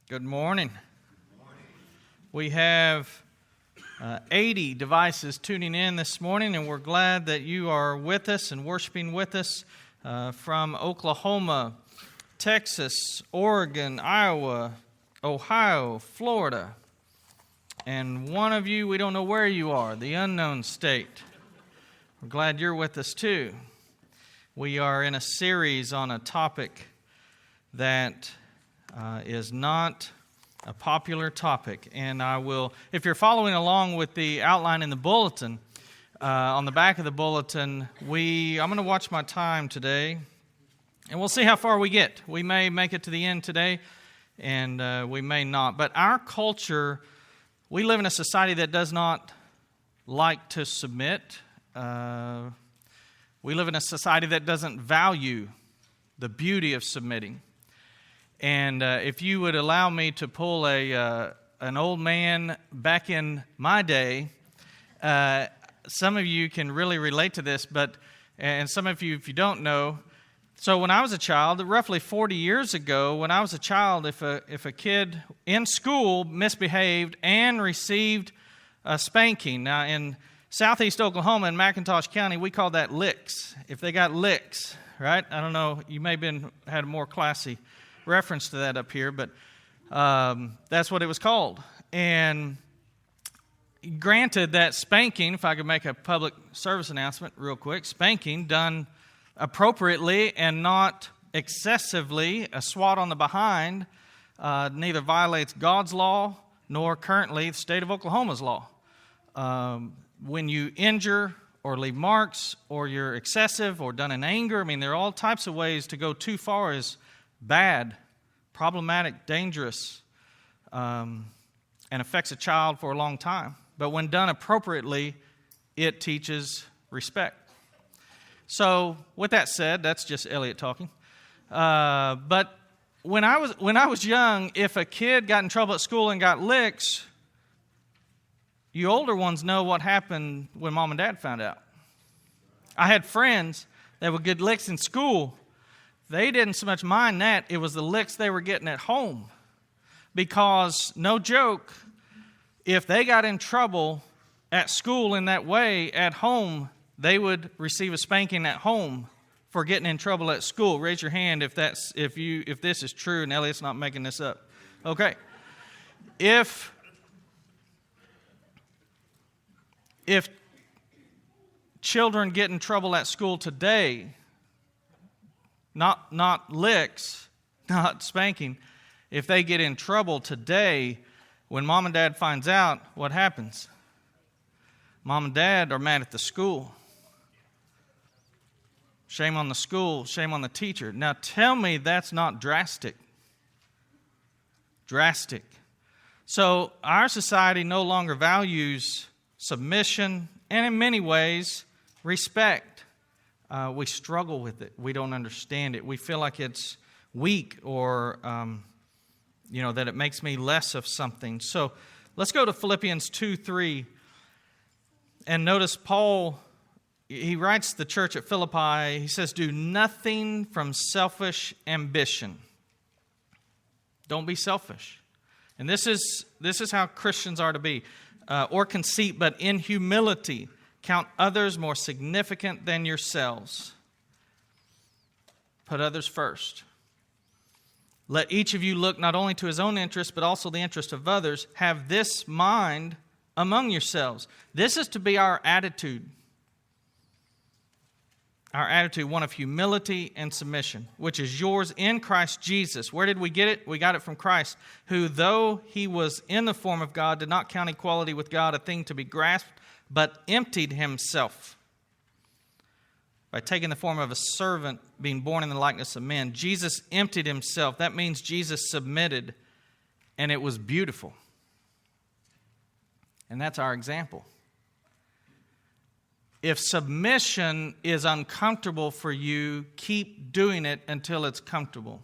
Good morning. We have 80 devices tuning in this morning, and we're glad that you are with us and worshiping with us from Oklahoma, Texas, Oregon, Iowa, Ohio, Florida, and one of you, we don't know where you are, the unknown state. We're glad you're with us too. We are in a series on a topic that is not a popular topic. And I will, if you're following along with the outline in the bulletin, on the back of the bulletin, I'm going to watch my time today, and we'll see how far we get. We may make it to the end today, and we may not. But our culture, we live in a society that does not like to submit. We live in a society that doesn't value the beauty of submitting. And if you would allow me to pull an old man back in my day, some of you can really relate to this, and some of you, if you don't know, so when I was a child, roughly 40 years ago, when I was a child, if a kid in school misbehaved and received a spanking, now in southeast Oklahoma in McIntosh County, we call that licks. If they got licks, right? I don't know, you may have had a more classy reference to that up here, but that's what it was called. And granted that spanking, if I could make a public service announcement real quick, spanking done appropriately and not excessively, a swat on the behind, neither violates God's law nor currently the state of Oklahoma's law. When you injure or leave marks or you're excessive or done in anger, I mean, there are all types of ways to go too far as bad, problematic, dangerous, and affects a child for a long time. But when done appropriately, it teaches respect. So, with that said, that's just Elliot talking. But when I was young, if a kid got in trouble at school and got licks, you older ones know what happened when mom and dad found out. I had friends that would get licks in school. They didn't so much mind that. It was the licks they were getting at home. Because, no joke, if they got in trouble at school in that way, at home, they would receive a spanking at home for getting in trouble at school. Raise your hand if this is true, and Elliot's not making this up. Okay. If children get in trouble at school today, not licks, not spanking. If they get in trouble today, when mom and dad finds out, what happens? Mom and dad are mad at the school. Shame on the school, shame on the teacher. Now tell me that's not drastic. Drastic. So our society no longer values submission and in many ways respect. We struggle with it. We don't understand it. We feel like it's weak or, that it makes me less of something. So let's go to Philippians 2:3. And notice Paul, he writes to the church at Philippi, he says, do nothing from selfish ambition. Don't be selfish. And this is how Christians are to be. Or conceit, but in humility. Count others more significant than yourselves. Put others first. Let each of you look not only to his own interest, but also the interest of others. Have this mind among yourselves. This is to be our attitude. Our attitude, one of humility and submission, which is yours in Christ Jesus. Where did we get it? We got it from Christ, who, though he was in the form of God, did not count equality with God a thing to be grasped, but emptied himself by taking the form of a servant, being born in the likeness of men. Jesus emptied himself. That means Jesus submitted, and it was beautiful. And that's our example. If submission is uncomfortable for you, keep doing it until it's comfortable.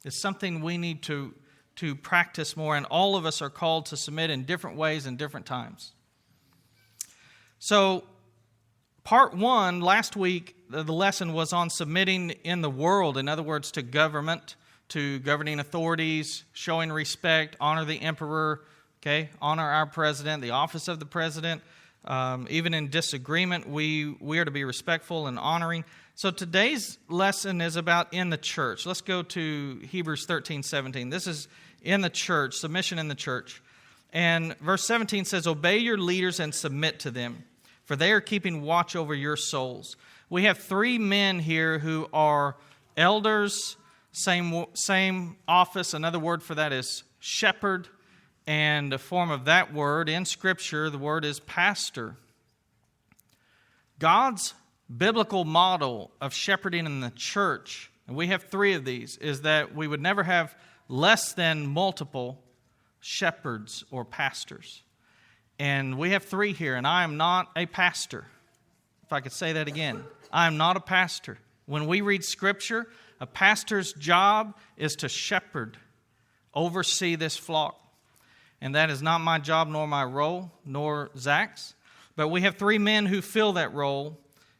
It's something we need to practice more, and all of us are called to submit in different ways and different times. So, part one, last week, the lesson was on submitting in the world, in other words, to government, to governing authorities, showing respect, honor the emperor, okay, honor our president, the office of the president. Even in disagreement, we are to be respectful and honoring. So today's lesson is about in the church. Let's go to Hebrews 13:17. This is in the church, submission in the church. And verse 17 says, "Obey your leaders and submit to them, for they are keeping watch over your souls." We have three men here who are elders, same office. Another word for that is shepherd. And a form of that word in Scripture, the word is pastor. God's biblical model of shepherding in the church, and we have three of these, is that we would never have less than multiple shepherds or pastors. And we have three here, and I am not a pastor. If I could say that again, I am not a pastor. When we read Scripture, a pastor's job is to shepherd, oversee this flock. And that is not my job, nor my role, nor Zach's. But we have three men who fill that role,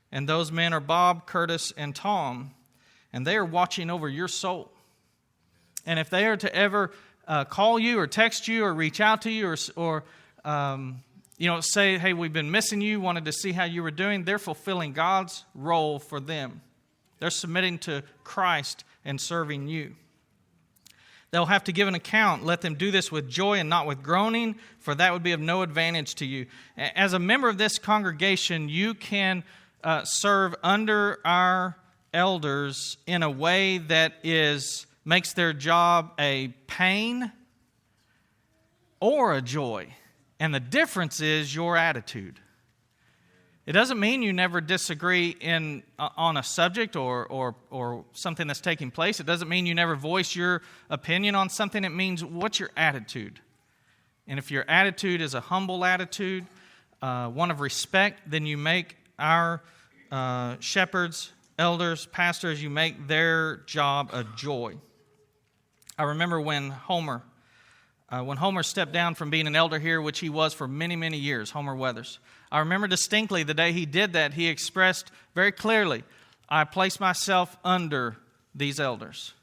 and those men are Bob, Curtis, and Tom, and they are watching over your soul. And if they are to ever call you or text you or reach out to you or say, hey, we've been missing you, wanted to see how you were doing, they're fulfilling God's role for them. They're submitting to Christ and serving you. They'll have to give an account. Let them do this with joy and not with groaning, for that would be of no advantage to you. As a member of this congregation, you can serve under our elders in a way that makes their job a pain or a joy. And the difference is your attitude. It doesn't mean you never disagree on a subject or something that's taking place. It doesn't mean you never voice your opinion on something. It means what's your attitude. And if your attitude is a humble attitude, one of respect, then you make our shepherds, elders, pastors, you make their job a joy. I remember when Homer stepped down from being an elder here, which he was for many, many years, Homer Weathers. I remember distinctly the day he did that, he expressed very clearly, I place myself under these elders.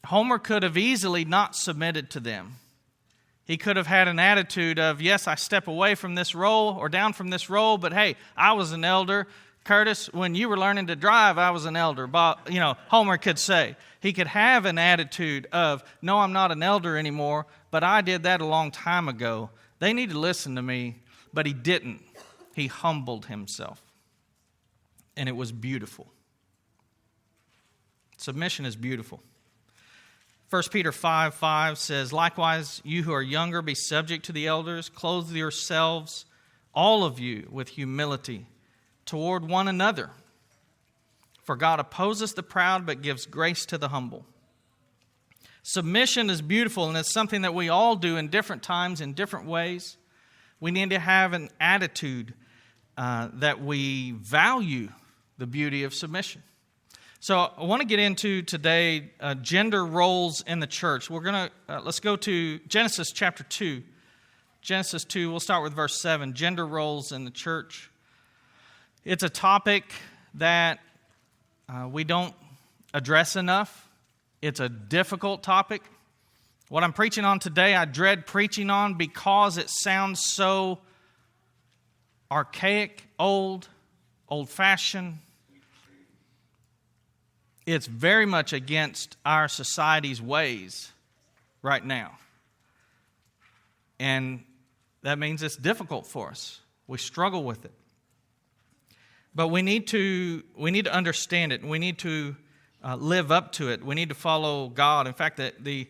Homer could have easily not submitted to them. He could have had an attitude of, yes, I step away from this role or down from this role, but hey, I was an elder. Curtis, when you were learning to drive, I was an elder. Homer could say. He could have an attitude of, no, I'm not an elder anymore, but I did that a long time ago. They need to listen to me. But he didn't. He humbled himself. And it was beautiful. Submission is beautiful. 1 Peter 5:5 says, likewise, you who are younger, be subject to the elders. Clothe yourselves, all of you, with humility toward one another. For God opposes the proud, but gives grace to the humble. Submission is beautiful, and it's something that we all do in different times, in different ways. We need to have an attitude that we value the beauty of submission. So I want to get into today gender roles in the church. We're going to let's go to Genesis chapter 2. Genesis 2, we'll start with verse 7, gender roles in the church. It's a topic that we don't address enough. It's a difficult topic. What I'm preaching on today, I dread preaching on because it sounds so archaic, old-fashioned. It's very much against our society's ways right now. And that means it's difficult for us. We struggle with it. But we need to understand it. We need to live up to it. We need to follow God. In fact, the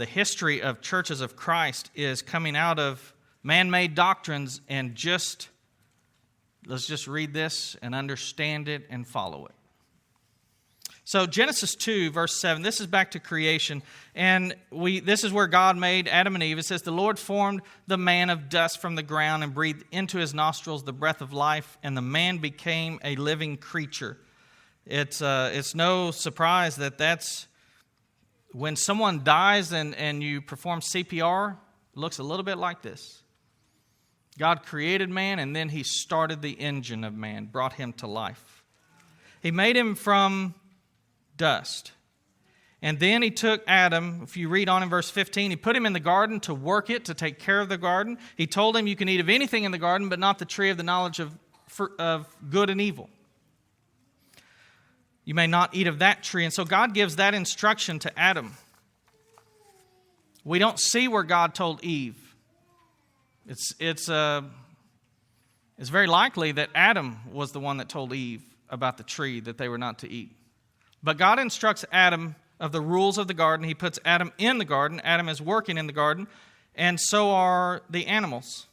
history of churches of Christ is coming out of man-made doctrines, and let's just read this and understand it and follow it. So Genesis 2, verse 7, this is back to creation, and this is where God made Adam and Eve. It says, the Lord formed the man of dust from the ground and breathed into his nostrils the breath of life, and the man became a living creature. It's no surprise that's when someone dies and you perform CPR, it looks a little bit like this. God created man, and then he started the engine of man, brought him to life. He made him from dust. And then he took Adam, if you read on in verse 15, he put him in the garden to work it, to take care of the garden. He told him, you can eat of anything in the garden, but not the tree of the knowledge of good and evil. You may not eat of that tree. And so God gives that instruction to Adam. We don't see where God told Eve. It's very likely that Adam was the one that told Eve about the tree that they were not to eat. But God instructs Adam of the rules of the garden. He puts Adam in the garden. Adam is working in the garden, and so are the animals.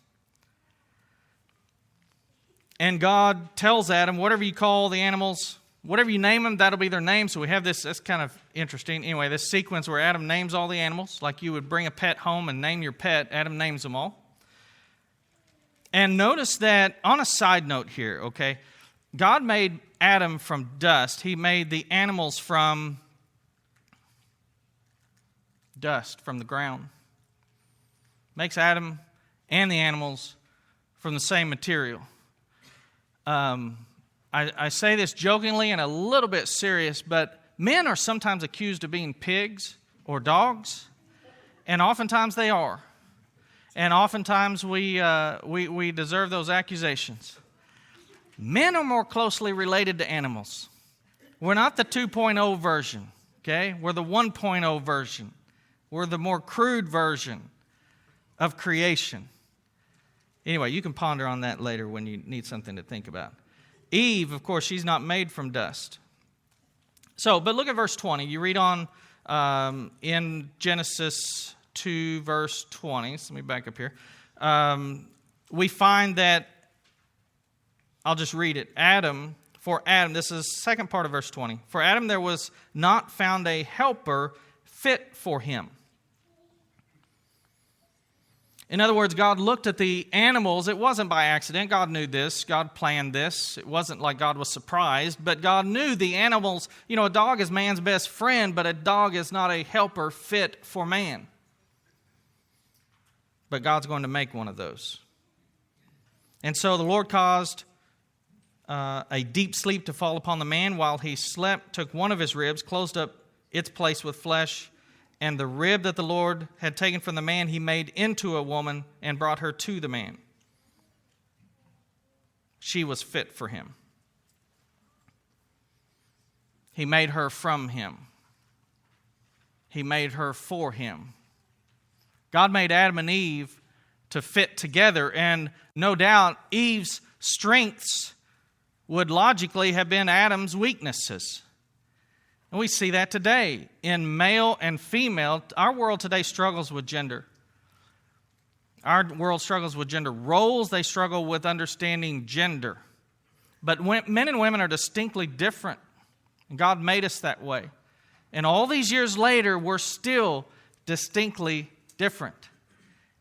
And God tells Adam, whatever you call the animals, whatever you name them, that'll be their name. So we have this, that's kind of interesting. Anyway, this sequence where Adam names all the animals, like you would bring a pet home and name your pet, Adam names them all. And notice that, on a side note here, okay, God made Adam from dust. He made the animals from dust, from the ground. Makes Adam and the animals from the same material. I say this jokingly and a little bit serious, but men are sometimes accused of being pigs or dogs, and oftentimes they are. And oftentimes we deserve those accusations. Men are more closely related to animals. We're not the 2.0 version, okay? We're the 1.0 version. We're the more crude version of creation. Anyway, you can ponder on that later when you need something to think about. Eve, of course, she's not made from dust. So, but look at verse 20. You read on in Genesis 2, verse 20. So let me back up here. We find that, I'll just read it. For Adam, this is the second part of verse 20. For Adam there was not found a helper fit for him. In other words, God looked at the animals. It wasn't by accident. God knew this. God planned this. It wasn't like God was surprised, but God knew the animals. You know, a dog is man's best friend, but a dog is not a helper fit for man. But God's going to make one of those. And so the Lord caused a deep sleep to fall upon the man while he slept, took one of his ribs, closed up its place with flesh, and the rib that the Lord had taken from the man he made into a woman and brought her to the man. She was fit for him. He made her from him. He made her for him. God made Adam and Eve to fit together, and no doubt Eve's strengths would logically have been Adam's weaknesses. And we see that today in male and female. Our world today struggles with gender. Our world struggles with gender roles. They struggle with understanding gender. But men and women are distinctly different. And God made us that way. And all these years later, we're still distinctly different.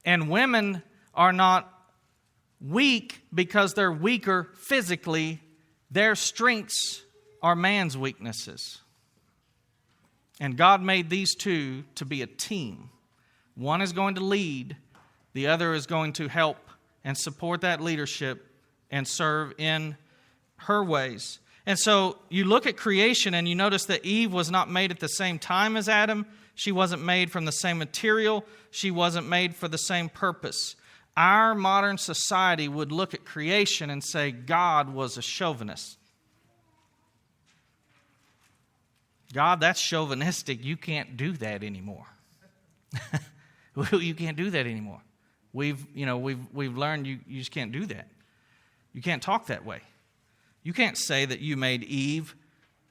And women are not weak because they're weaker physically. Their strengths are man's weaknesses. And God made these two to be a team. One is going to lead. The other is going to help and support that leadership and serve in her ways. And so you look at creation and you notice that Eve was not made at the same time as Adam. She wasn't made from the same material. She wasn't made for the same purpose. Our modern society would look at creation and say God was a chauvinist. God, that's chauvinistic. You can't do that anymore. You can't do that anymore. We've learned you just can't do that. You can't talk that way. You can't say that you made Eve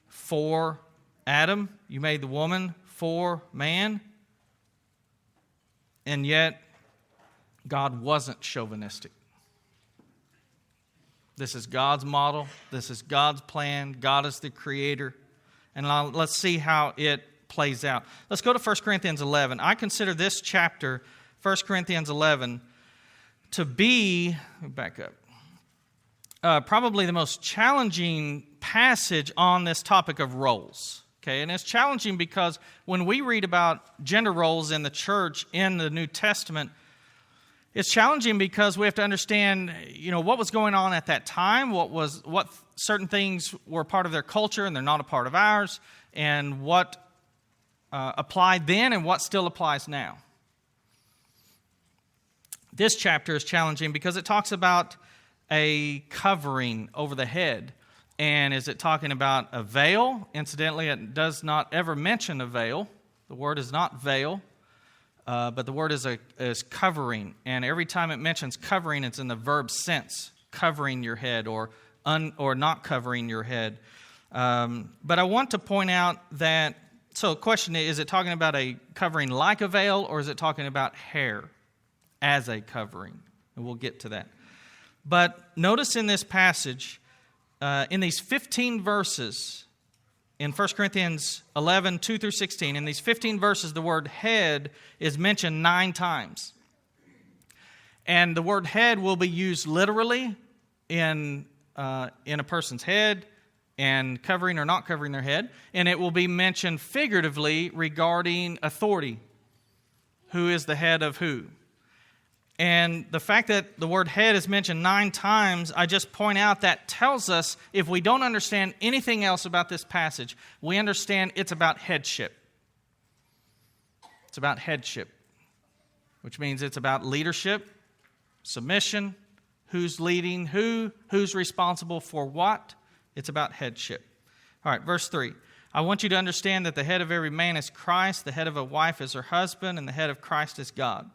for Adam. You made the woman for man. And yet, God wasn't chauvinistic. This is God's model. This is God's plan. God is the creator. And let's see how it plays out. Let's go to 1 Corinthians 11. I consider this chapter, 1 Corinthians 11, to be, back up, probably the most challenging passage on this topic of roles. Okay, and it's challenging because when we read about gender roles in the church in the New Testament, it's challenging because we have to understand, what was going on at that time, what certain things were part of their culture and they're not a part of ours, and what applied then and what still applies now. This chapter is challenging because it talks about a covering over the head. And is it talking about a veil? Incidentally, it does not ever mention a veil. The word is not veil, but the word is covering. And every time it mentions covering, it's in the verb sense, covering your head or not covering your head. But I want to point out that, so the question is it talking about a covering like a veil, or is it talking about hair as a covering? And we'll get to that. But notice in this passage, in these 15 verses, in 1 Corinthians 11, 2 through 16, in these 15 verses, the word head is mentioned 9 times. And the word head will be used literally in a person's head, and covering or not covering their head. And it will be mentioned figuratively regarding authority. Who is the head of who? And the fact that the word head is mentioned 9 times, I just point out that tells us if we don't understand anything else about this passage, we understand it's about headship. It's about headship, which means it's about leadership, submission, who's leading who's responsible for what. It's about headship. All right, verse 3. I want you to understand that the head of every man is Christ, the head of a wife is her husband, and the head of Christ is God.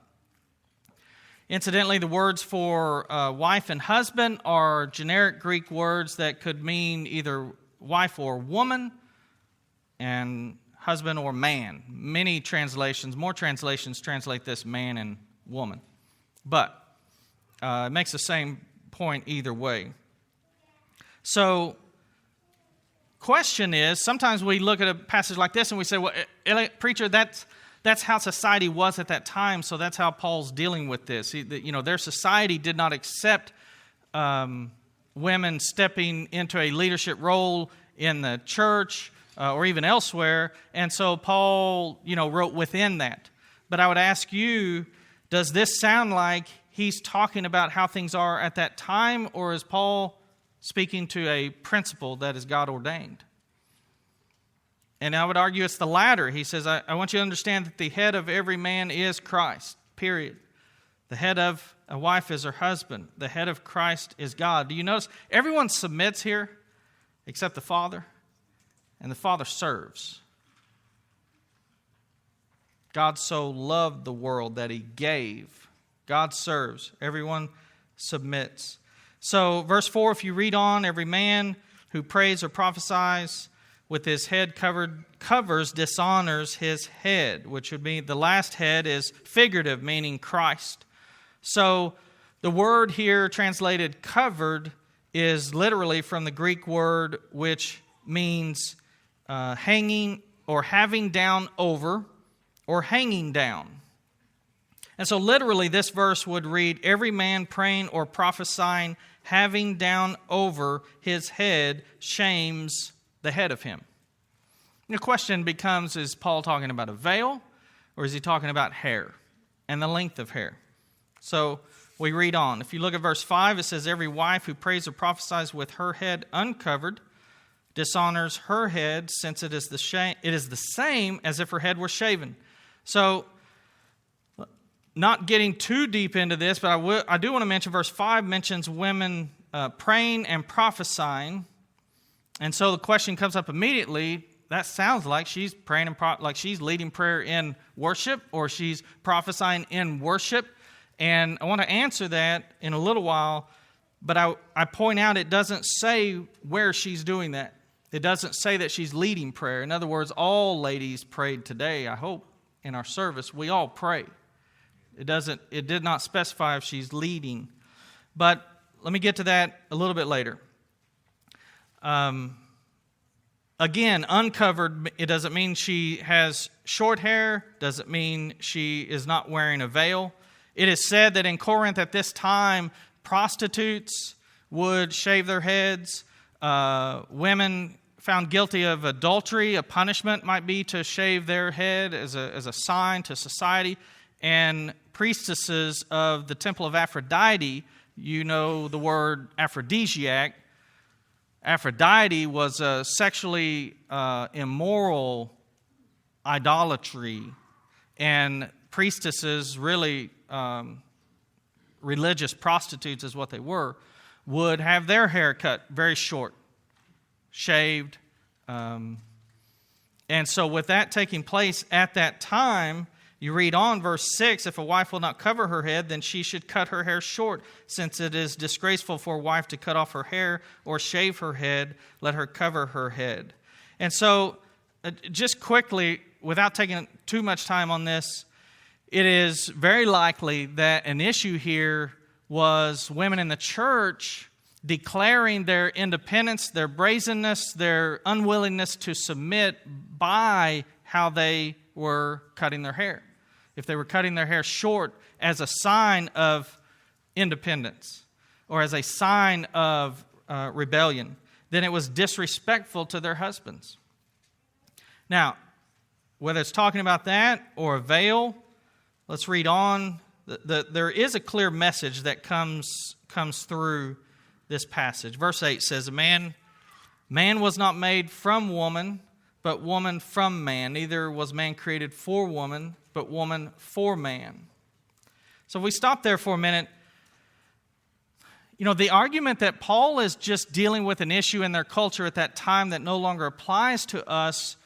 Incidentally, the words for wife and husband are generic Greek words that could mean either wife or woman, and husband or man. Many translations, more translations translate this man and woman. But it makes the same point either way. So, question is, sometimes we look at a passage like this and we say, well, preacher, that's how society was at that time, so that's how Paul's dealing with this. Their society did not accept women stepping into a leadership role in the church or even elsewhere, and so Paul, wrote within that. But I would ask you, does this sound like he's talking about how things are at that time, or is Paul speaking to a principle that is God ordained? And I would argue it's the latter. He says, I want you to understand that the head of every man is Christ, period. The head of a wife is her husband. The head of Christ is God. Do you notice everyone submits here except the Father? And the Father serves. God so loved the world that He gave. God serves. Everyone submits. So, verse 4, if you read on, every man who prays or prophesies with his head covers, dishonors his head, which would mean the last head is figurative, meaning Christ. So, the word here translated covered is literally from the Greek word which means hanging or having down over or hanging down. And so literally this verse would read, every man praying or prophesying having down over his head shames the head of him. The question becomes, is Paul talking about a veil or is he talking about hair and the length of hair? So we read on. If you look at verse 5, it says, every wife who prays or prophesies with her head uncovered dishonors her head, since it is the same as if her head were shaven. So, not getting too deep into this, but I do want to mention verse 5 mentions women praying and prophesying. And so the question comes up immediately, that sounds like she's praying and like she's leading prayer in worship, or she's prophesying in worship. And I want to answer that in a little while, but I point out it doesn't say where she's doing that. It doesn't say that she's leading prayer. In other words, all ladies prayed today, I hope, in our service. We all pray. It did not specify if she's leading. But let me get to that a little bit later. Again, uncovered, it doesn't mean she has short hair, doesn't mean she is not wearing a veil. It is said that in Corinth at this time, prostitutes would shave their heads. Women found guilty of adultery, a punishment might be to shave their head as a sign to society. And priestesses of the temple of Aphrodite, you know the word aphrodisiac. Aphrodite was a sexually immoral idolatry, and priestesses, really religious prostitutes is what they were, would have their hair cut very short, shaved. And so with that taking place at that time, you read on verse 6, if a wife will not cover her head, then she should cut her hair short, since it is disgraceful for a wife to cut off her hair or shave her head. Let her cover her head. And so just quickly, without taking too much time on this, it is very likely that an issue here was women in the church declaring their independence, their brazenness, their unwillingness to submit by how they were cutting their hair. If they were cutting their hair short as a sign of independence or as a sign of rebellion, then it was disrespectful to their husbands. Now, whether it's talking about that or a veil, let's read on. There is a clear message that comes through this passage. Verse 8 says, man was not made from woman, but woman from man. Neither was man created for woman, but woman for man. So if we stop there for a minute, the argument that Paul is just dealing with an issue in their culture at that time that no longer applies to us,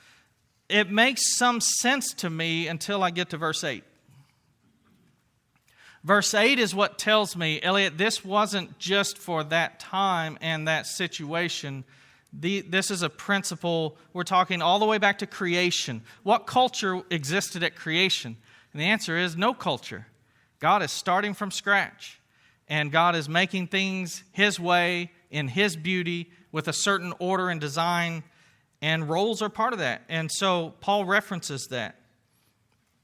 it makes some sense to me until I get to verse 8. Verse 8 is what tells me, Elliot, this wasn't just for that time and that situation. This is a principle. We're talking all the way back to creation. What culture existed at creation? And the answer is no culture. God is starting from scratch. And God is making things His way, in His beauty, with a certain order and design. And roles are part of that. And so Paul references that.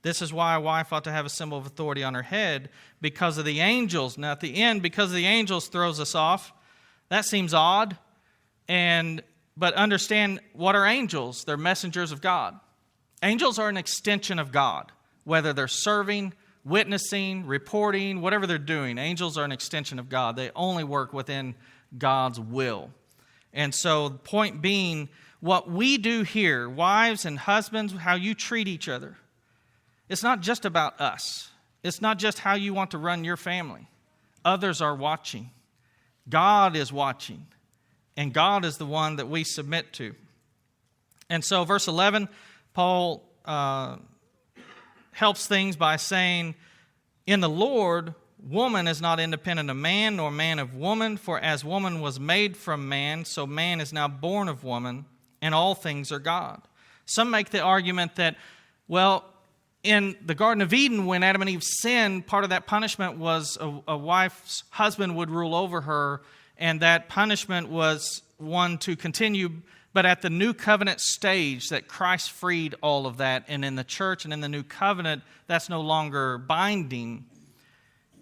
This is why a wife ought to have a symbol of authority on her head, because of the angels. Now at the end, because of the angels throws us off. That seems odd. But understand, what are angels? They're messengers of God. Angels are an extension of God. Whether they're serving, witnessing, reporting, whatever they're doing, angels are an extension of God. They only work within God's will. And so the point being, what we do here, wives and husbands, how you treat each other, it's not just about us. It's not just how you want to run your family. Others are watching. God is watching. And God is the one that we submit to. And so verse 11, Paul helps things by saying, in the Lord, woman is not independent of man, nor man of woman. For as woman was made from man, so man is now born of woman, and all things are God. Some make the argument that, in the Garden of Eden, when Adam and Eve sinned, part of that punishment was a wife's husband would rule over her, and that punishment was one to continue. But at the new covenant stage, that Christ freed all of that, and in the church and in the new covenant, that's no longer binding.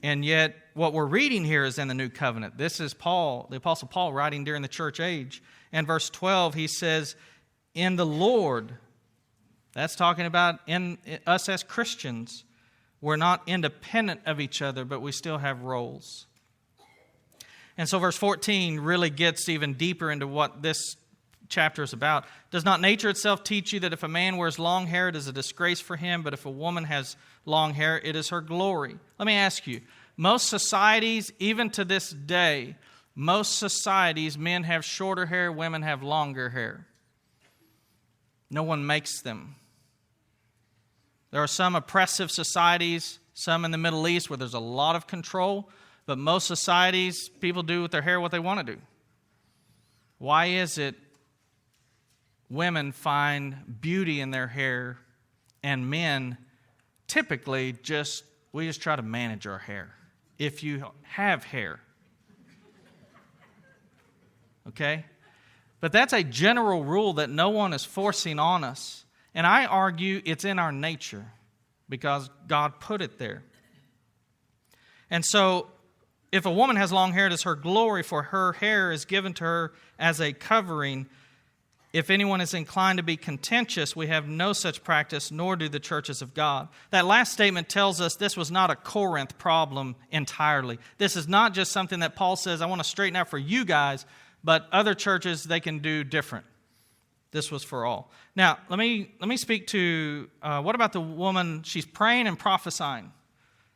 And yet, what we're reading here is in the new covenant. This is Paul, the Apostle Paul, writing during the church age. And verse 12, he says, in the Lord. That's talking about in us as Christians. We're not independent of each other, but we still have roles. And so verse 14 really gets even deeper into what this chapter is about. Does not nature itself teach you that if a man wears long hair, it is a disgrace for him, but if a woman has long hair, it is her glory? Let me ask you, most societies, even to this day, most societies, men have shorter hair, women have longer hair. No one makes them. There are some oppressive societies, some in the Middle East where there's a lot of control, but most societies, people do with their hair what they want to do. Why is it women find beauty in their hair and men typically we just try to manage our hair? If you have hair. Okay? But that's a general rule that no one is forcing on us. And I argue it's in our nature because God put it there. And so, if a woman has long hair, it is her glory, for her hair is given to her as a covering. If anyone is inclined to be contentious, we have no such practice, nor do the churches of God. That last statement tells us this was not a Corinth problem entirely. This is not just something that Paul says, I want to straighten out for you guys, but other churches, they can do different. This was for all. Now, let me speak to, what about the woman? She's praying and prophesying.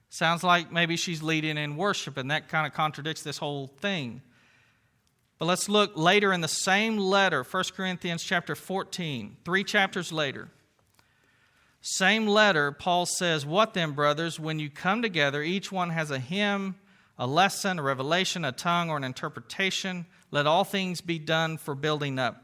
Sounds like maybe she's leading in worship, and that kind of contradicts this whole thing. But let's look later in the same letter, 1 Corinthians chapter 14, 3 chapters later. Same letter, Paul says, "What then, brothers, when you come together, each one has a hymn, a lesson, a revelation, a tongue, or an interpretation. Let all things be done for building up."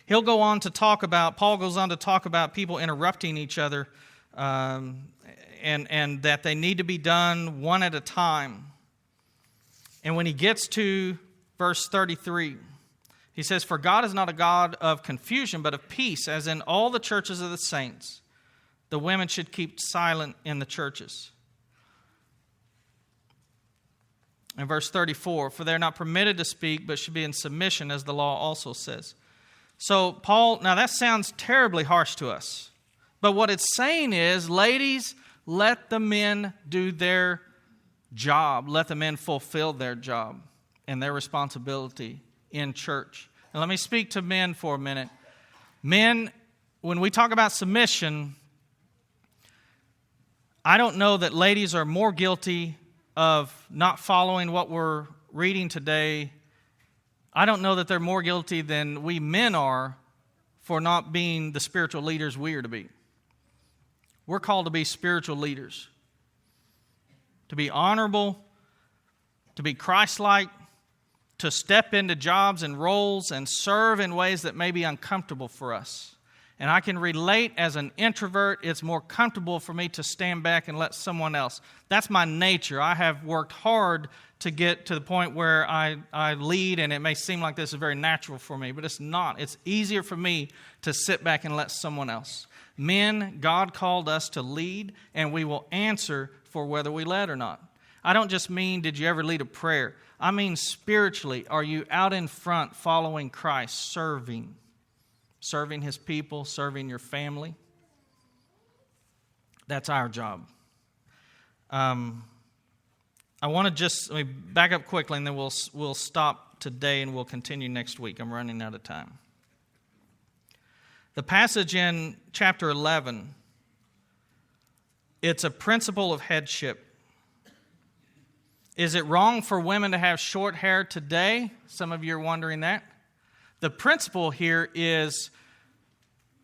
Paul goes on to talk about people interrupting each other, and that they need to be done one at a time. And when he gets to verse 33, he says, "For God is not a God of confusion, but of peace, as in all the churches of the saints. The women should keep silent in the churches." In verse 34, "For they are not permitted to speak, but should be in submission, as the law also says." So Paul, now that sounds terribly harsh to us. But what it's saying is, ladies, let the men do their job. Let the men fulfill their job and their responsibility in church. And let me speak to men for a minute. Men, when we talk about submission, I don't know that ladies are more guilty of not following what we're reading today. I don't know that they're more guilty than we men are for not being the spiritual leaders we are to be. We're called to be spiritual leaders, to be honorable, to be Christ-like, to step into jobs and roles and serve in ways that may be uncomfortable for us. And I can relate as an introvert. It's more comfortable for me to stand back and let someone else. That's my nature. I have worked hard to get to the point where I lead, and it may seem like this is very natural for me, but it's not. It's easier for me to sit back and let someone else. Men, God called us to lead, and we will answer for whether we led or not. I don't just mean, did you ever lead a prayer? I mean spiritually, are you out in front following Christ, serving His people, serving your family? That's our job. I want to let me back up quickly, and then we'll stop today and we'll continue next week. I'm running out of time. The passage in chapter 11, it's a principle of headship. Is it wrong for women to have short hair today? Some of you are wondering that. The principle here is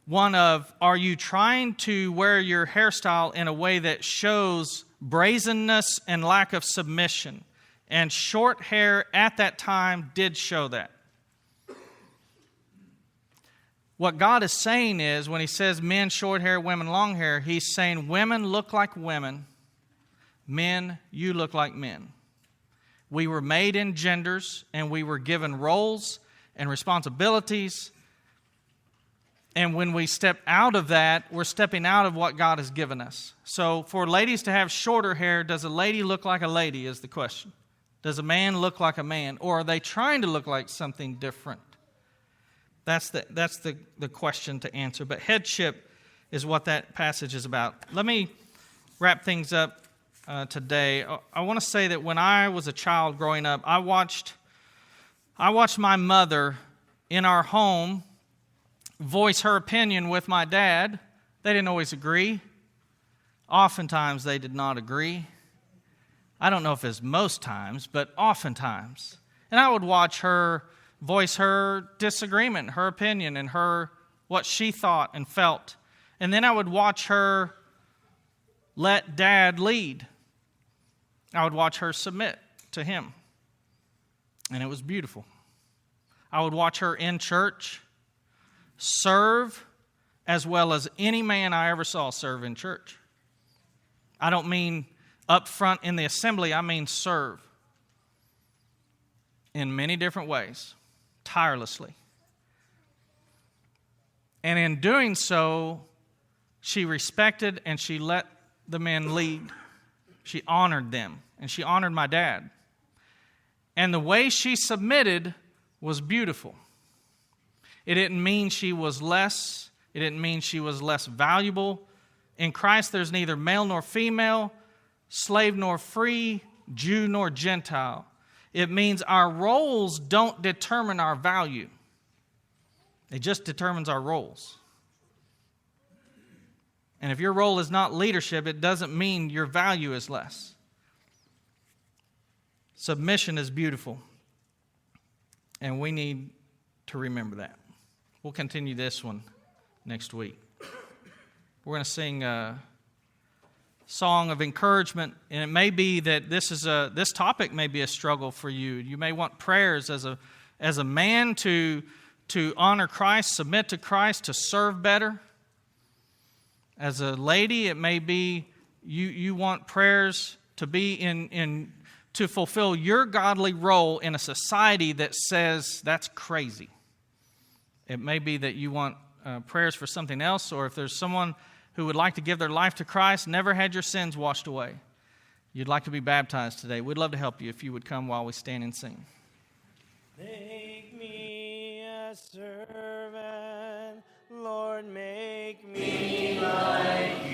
one of, are you trying to wear your hairstyle in a way that shows brazenness and lack of submission? And short hair at that time did show that. What God is saying is, when He says men short hair, women long hair, He's saying women look like women, men, you look like men. We were made in genders, and we were given roles and responsibilities. And when we step out of that, we're stepping out of what God has given us. So for ladies to have shorter hair, does a lady look like a lady is the question. Does a man look like a man? Or are they trying to look like something different? That's the question to answer. But headship is what that passage is about. Let me wrap things up today. I want to say that when I was a child growing up, I watched my mother in our home voice her opinion with my dad. They didn't always agree. Oftentimes they did not agree. I don't know if it's most times, but oftentimes. And I would watch her voice her disagreement, her opinion, and what she thought and felt. And then I would watch her let Dad lead. I would watch her submit to him. And it was beautiful. I would watch her in church serve as well as any man I ever saw serve in church. I don't mean up front in the assembly, I mean serve in many different ways, tirelessly. And in doing so, she respected and she let the men lead. She honored them, and she honored my dad. And the way she submitted was beautiful. It didn't mean she was less. It didn't mean she was less valuable. In Christ, there's neither male nor female, slave nor free, Jew nor Gentile. It means our roles don't determine our value. It just determines our roles. And if your role is not leadership, it doesn't mean your value is less. Submission is beautiful. And we need to remember that. We'll continue this one next week. We're going to sing a song of encouragement, and it may be that this topic may be a struggle for you. You may want prayers as a man to honor Christ, submit to Christ, to serve better. As a lady, it may be you want prayers to be to fulfill your godly role in a society that says that's crazy. It may be that you want prayers for something else, or if there's someone who would like to give their life to Christ, never had your sins washed away, you'd like to be baptized today, we'd love to help you if you would come while we stand and sing. Make me a servant, Lord, make me like you.